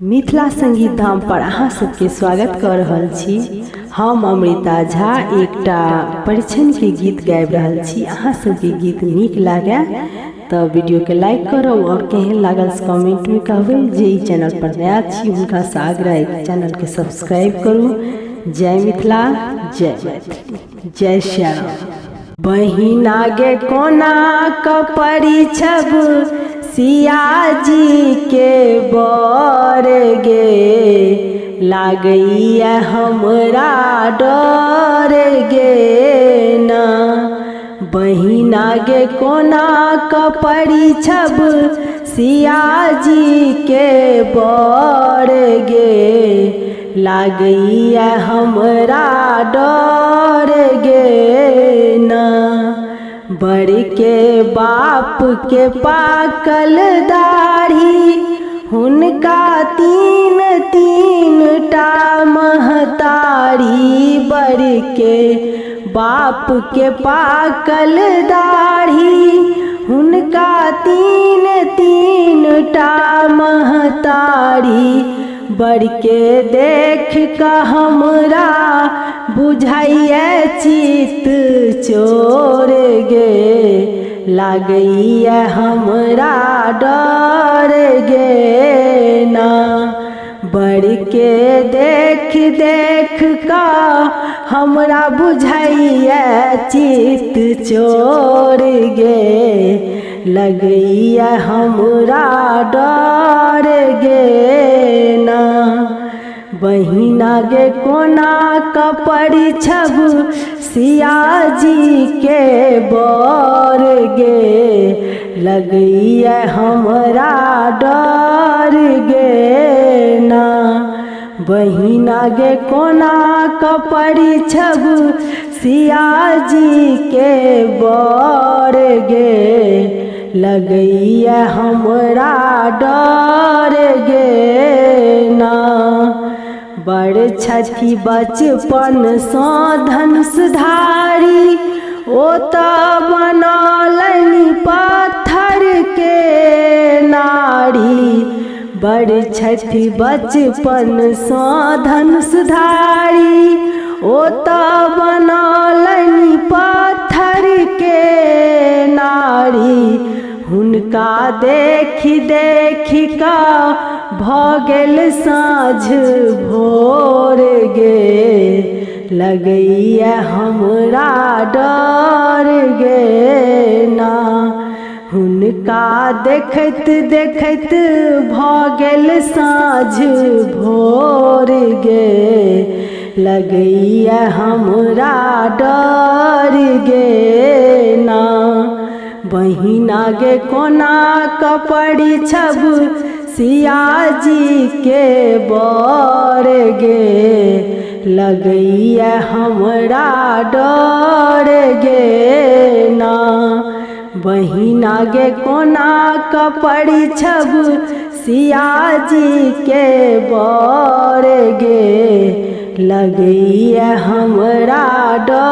मिथिला संगीत धाम पर अहाँ सबके स्वागत कर रहल छी। हम अमृता झा एकटा परिछन के गीत गाबि रहल छी। अहाँ सबके गीत नीक लागे तो वीडियो के लाइक करो और केहन लागल कमेंट में कहबै। जे चैनल पर नया छी हुनका से आग्रह चैनल के सब्सक्राइब करू। जय मिथिला, जय मैथिली, जय श्याम। बहिना गे कोना कपरी छब सिया जी के बर गे, लागैया हमरा डर गे ना। बहिना गे कोना कपरी छब सिया जी के बर गे, लागैया हमरा डर गे ना। बड़ के बाप के पाकल दाढ़ी, हुनका तीन तीन टा महतारी। बड़ के बाप के पाकल दाढ़ी, हुनका तीन तीन टा महतारी। बड़ के देख का हमरा बुझाइए चित चोर गे, लागैया हमरा डर गे ना। बड़ के देख देख का हमरा बुझाइए चित चोर गे, लगैया हमरा डर गे ना। बहिना गे कोना कपरी छब सिया जी के बर गे, लगैया हमरा डर गे ना। बहिना गे कोना कपरी छब सिया जी के बर गे, लगैया हमरा डर गे ना। बड़ छथी बचपन सँ धनुषधारी, ओ तऽ बनौलनि पत्थर के नारी। बड़ छथी बचपन सँ धनुषधारी, ओ तऽ बनौलनि पत्थर के नारी। हुनका देखी देखी का भऽ गेल साँझ भोर गे, लगैया हमरा डर गे ना। हुनका देखैत देखैत भऽ गेल साँझ भोर गे, लगैया हमरा डर गे ना। बहिना गे कोना कपरी छब सिया जी के बर गे, लगैया हमरा डर गे ना। बहिना गे कोना कपरी छब सिया जी के बर गे, लगैया हमरा डर